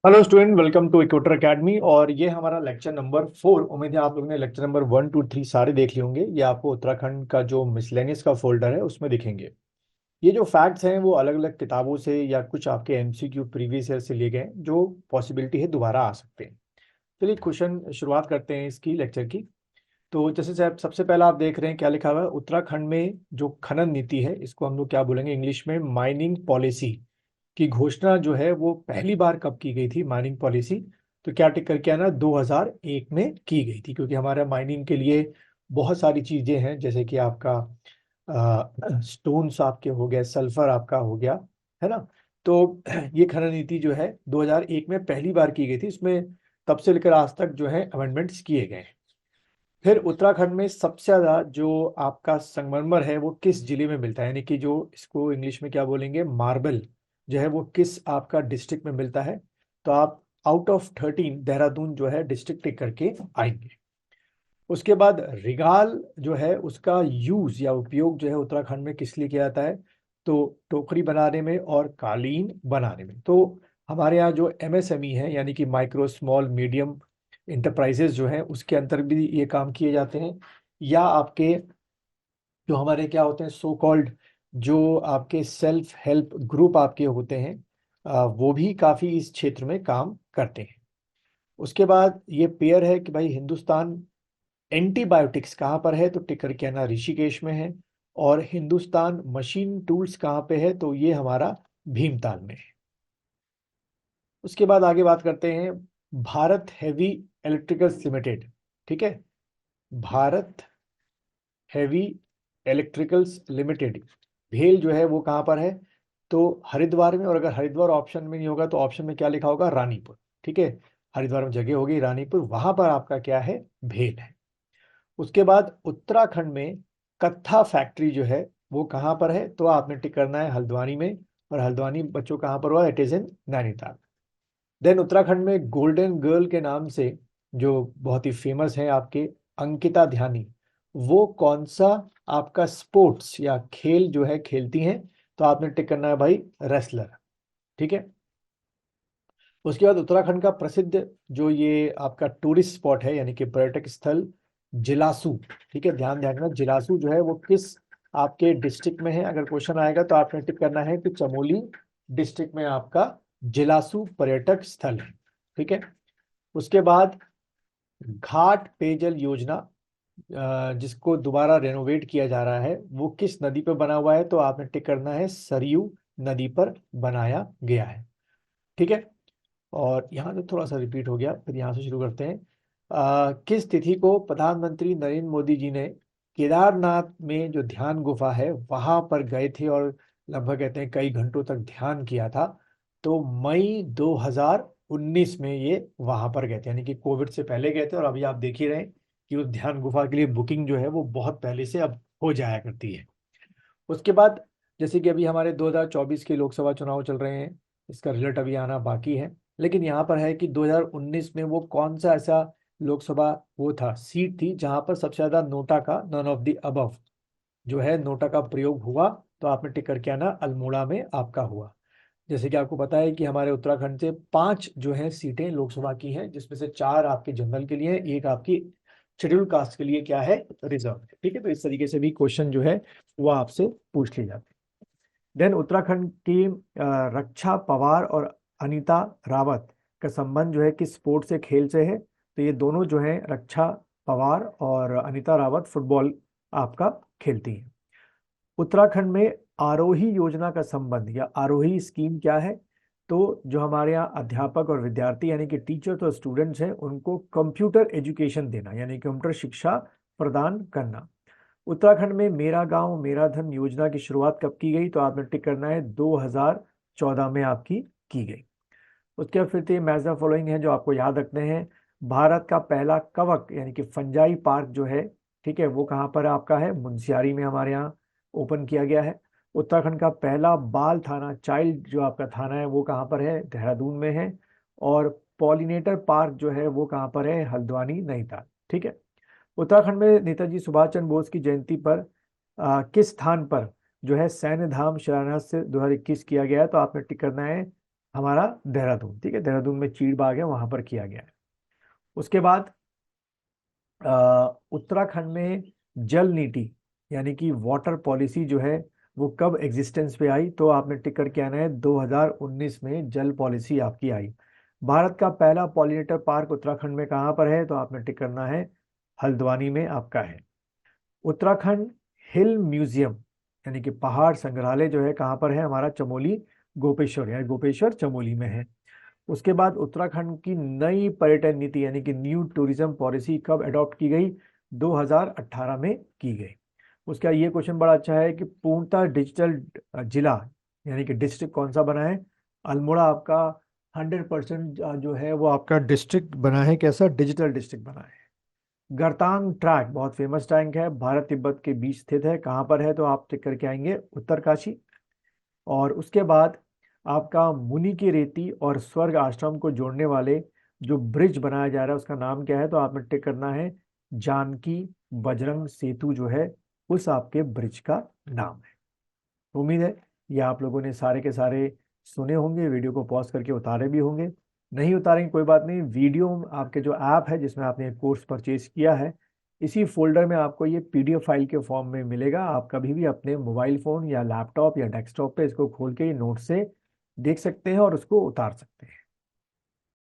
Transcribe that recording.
Hello student, welcome to Equator Academy. और ये हमारा लेक्चर नंबर 4। उम्मीद है आप लोगों ने लेक्चर नंबर 1 2 3 सारे देख लिए होंगे। ये आपको उत्तराखंड का जो मिसलेनियस का फोल्डर है उसमें दिखेंगे। ये जो फैक्ट्स हैं वो अलग अलग किताबों से या कुछ आपके एमसीक्यू प्रीवियस ईयर से लिए गए हैं, जो पॉसिबिलिटी है दोबारा आ सकते हैं। चलिए क्वेश्चन शुरुआत करते हैं इसकी लेक्चर की। तो जैसे से सबसे पहला आप देख रहे हैं क्या लिखा हुआ है, उत्तराखंड में जो खनन नीति है इसको हम लोग क्या बोलेंगे इंग्लिश में, माइनिंग पॉलिसी की घोषणा जो है वो पहली बार कब की गई थी, माइनिंग पॉलिसी। तो क्या टिक करके आना, 2001 में की गई थी। क्योंकि हमारा माइनिंग के लिए बहुत सारी चीजें हैं, जैसे कि आपका स्टोन्स आपके हो गए, सल्फर आपका हो गया, है ना। तो ये खनन नीति जो है 2001 में पहली बार की गई थी। इसमें तब से लेकर आज तक जो है अमेंडमेंट्स किए गए हैं। फिर उत्तराखंड में सबसे ज्यादा जो आपका संगमरमर है वो किस जिले में मिलता है, यानी कि जो इसको इंग्लिश में क्या बोलेंगे, मार्बल जो है वो किस आपका डिस्ट्रिक्ट में मिलता है। तो आप आउट ऑफ 13 देहरादून जो है डिस्ट्रिक्ट टिक करके आएंगे। उसके बाद रिगाल जो है उसका यूज या उपयोग जो है उत्तराखंड में किस लिए किया जाता है, तो टोकरी बनाने में और कालीन बनाने में। तो हमारे यहाँ जो एमएसएमई है, यानी कि माइक्रो स्मॉल मीडियम इंटरप्राइजेस जो है उसके अंतर भी ये काम किए जाते हैं। या आपके जो हमारे क्या होते हैं सो कॉल्ड, जो आपके सेल्फ हेल्प ग्रुप आपके होते हैं, वो भी काफी इस क्षेत्र में काम करते हैं। उसके बाद ये पेयर है कि भाई हिंदुस्तान एंटीबायोटिक्स कहाँ पर है, तो टिकर कहना ऋषिकेश में है। और हिंदुस्तान मशीन टूल्स कहाँ पे है, तो ये हमारा भीमताल में है। उसके बाद आगे बात करते हैं भारत हैवी इलेक्ट्रिकल्स लिमिटेड। ठीक है, भारत हैवी इलेक्ट्रिकल्स लिमिटेड, भेल जो है वो कहाँ पर है, तो हरिद्वार में। और अगर हरिद्वार ऑप्शन में नहीं होगा तो ऑप्शन में क्या लिखा होगा, रानीपुर। ठीक है, हरिद्वार में जगह होगी रानीपुर, वहां पर आपका क्या है, भेल है। उसके बाद उत्तराखंड में कत्था फैक्ट्री जो है वो कहाँ पर है, तो आपने टिक करना है हल्द्वानी में। और हल्द्वानी बच्चों कहाँ पर हुआ, it is in Nainital. Then Uttarakhand में गोल्डन गर्ल के नाम से जो बहुत ही फेमस है आपके अंकिता ध्यानी, वो कौन सा आपका स्पोर्ट्स या खेल जो है खेलती हैं, तो आपने टिक करना है भाई रेसलर। ठीक है। उसके बाद उत्तराखंड का प्रसिद्ध जो ये आपका टूरिस्ट स्पॉट है, यानी कि पर्यटक स्थल, जिलासू। ठीक है, ध्यान ध्यान रखना, जिलासू जो है वो किस आपके डिस्ट्रिक्ट में है। अगर क्वेश्चन आएगा तो आपने टिक करना है कि चमोली डिस्ट्रिक्ट में आपका जिलासू पर्यटक स्थल है। ठीक है। उसके बाद घाट पेयजल योजना, जिसको दोबारा रेनोवेट किया जा रहा है, वो किस नदी पर बना हुआ है, तो आपने टिक करना है सरयू नदी पर बनाया गया है। ठीक है। और यहाँ से थोड़ा सा रिपीट हो गया, फिर यहाँ से शुरू करते हैं। किस तिथि को प्रधानमंत्री नरेंद्र मोदी जी ने केदारनाथ में जो ध्यान गुफा है वहां पर गए थे और लगभग कहते हैं कई घंटों तक ध्यान किया था, तो मई 2019 में ये वहां पर गए थे। यानी कि कोविड से पहले गए थे, और अभी आप देख ही रहे हैं कि उस ध्यान गुफा के लिए बुकिंग जो है वो बहुत पहले से अब हो जाया करती है। उसके बाद जैसे कि अभी हमारे 2024 के लोकसभा चुनाव चल रहे हैं, इसका रिजल्ट अभी आना बाकी है। लेकिन यहाँ पर है कि 2019 में वो कौन सा ऐसा लोकसभा वो था, सीट थी, जहां पर सबसे ज्यादा नोटा का, नन ऑफ द अबव जो है नोटा का प्रयोग हुआ। तो आपने टिक करके आना, अल्मोड़ा में आपका हुआ। जैसे कि आपको पता है कि हमारे उत्तराखंड से 5 जो है सीटें लोकसभा की हैं, जिसमें से 4 आपके जनरल के लिए हैं, एक आपकी शेड्यूल कास्ट के लिए क्या है, रिजर्व है। ठीक है, तो इस तरीके से भी क्वेश्चन जो है वो आपसे पूछ लिए जाते हैं। देन उत्तराखंड की रक्षा पवार और अनीता रावत का संबंध जो है किस स्पोर्ट से, खेल से है, तो ये दोनों जो है रक्षा पवार और अनीता रावत फुटबॉल आपका खेलती हैं। उत्तराखंड में आरोही योजना का संबंध या आरोही स्कीम क्या है, तो जो हमारे यहाँ अध्यापक और विद्यार्थी यानी कि टीचर्स और स्टूडेंट्स हैं उनको कंप्यूटर एजुकेशन देना, यानी कंप्यूटर शिक्षा प्रदान करना। उत्तराखंड में मेरा गांव मेरा धन योजना की शुरुआत कब की गई, तो आपने टिक करना है 2014 में आपकी की गई। उसके बाद फिर मैच द फॉलोइंग है जो आपको याद रखने हैं। भारत का पहला कवक यानी कि फंजाई पार्क जो है, ठीक है, वो कहाँ पर आपका है, मुंशियारी में हमारे यहाँ ओपन किया गया है। उत्तराखंड का पहला बाल थाना, चाइल्ड जो आपका थाना है वो कहाँ पर है, देहरादून में है। और पॉलिनेटर पार्क जो है वो कहाँ पर है, हल्द्वानी नैनीताल। ठीक है। उत्तराखंड में नेताजी सुभाष चंद्र बोस की जयंती पर किस स्थान पर जो है सैन्य धाम शिलान्यास से 2021 किया गया है, तो आपने टिक करना है हमारा देहरादून, ठीक है, देहरादून में चीड़ बाग है, वहां पर किया गया है। उसके बाद उत्तराखंड में जल नीति यानी कि वाटर पॉलिसी जो है वो कब एग्जिस्टेंस पे आई, तो आपने टिक करके आना है 2019 में जल पॉलिसी आपकी आई। भारत का पहला पॉलिनेटर पार्क उत्तराखंड में कहाँ पर है, तो आपने टिक करना है हल्द्वानी में आपका है। उत्तराखंड हिल म्यूजियम यानी कि पहाड़ संग्रहालय जो है कहाँ पर है, हमारा चमोली गोपेश्वर, यानी गोपेश्वर चमोली में है। उसके बाद उत्तराखंड की नई पर्यटन नीति यानी कि न्यू टूरिज्म पॉलिसी कब अडॉप्ट की गई, 2018 में की गई। उसका ये क्वेश्चन बड़ा अच्छा है कि पूर्णतः डिजिटल जिला यानी कि डिस्ट्रिक्ट कौन सा बना है, अल्मोड़ा आपका 100% जो है वो आपका डिस्ट्रिक्ट बना है, कैसा डिजिटल डिस्ट्रिक्ट बना है। गरतांग ट्रैक बहुत फेमस ट्रैक है, भारत तिब्बत के बीच स्थित है, कहाँ पर है, तो आप टिक करके आएंगे उत्तरकाशी। और उसके बाद आपका मुनि की रेती और स्वर्ग आश्रम को जोड़ने वाले जो ब्रिज बनाया जा रहा है उसका नाम क्या है, तो आपने टिक करना है जानकी बजरंग सेतु जो है उस आपके ब्रिज का नाम है। उम्मीद है ये आप लोगों ने सारे के सारे सुने होंगे, वीडियो को पॉज करके उतारे भी होंगे। नहीं उतारेंगे कोई बात नहीं, वीडियो आपके जो ऐप है जिसमें आपने कोर्स परचेज किया है, इसी फोल्डर में आपको ये पीडीएफ फाइल के फॉर्म में मिलेगा। आप कभी भी अपने मोबाइल फोन या लैपटॉप या डेस्कटॉप पे इसको खोल के ये नोट से देख सकते हैं और उसको उतार सकते हैं।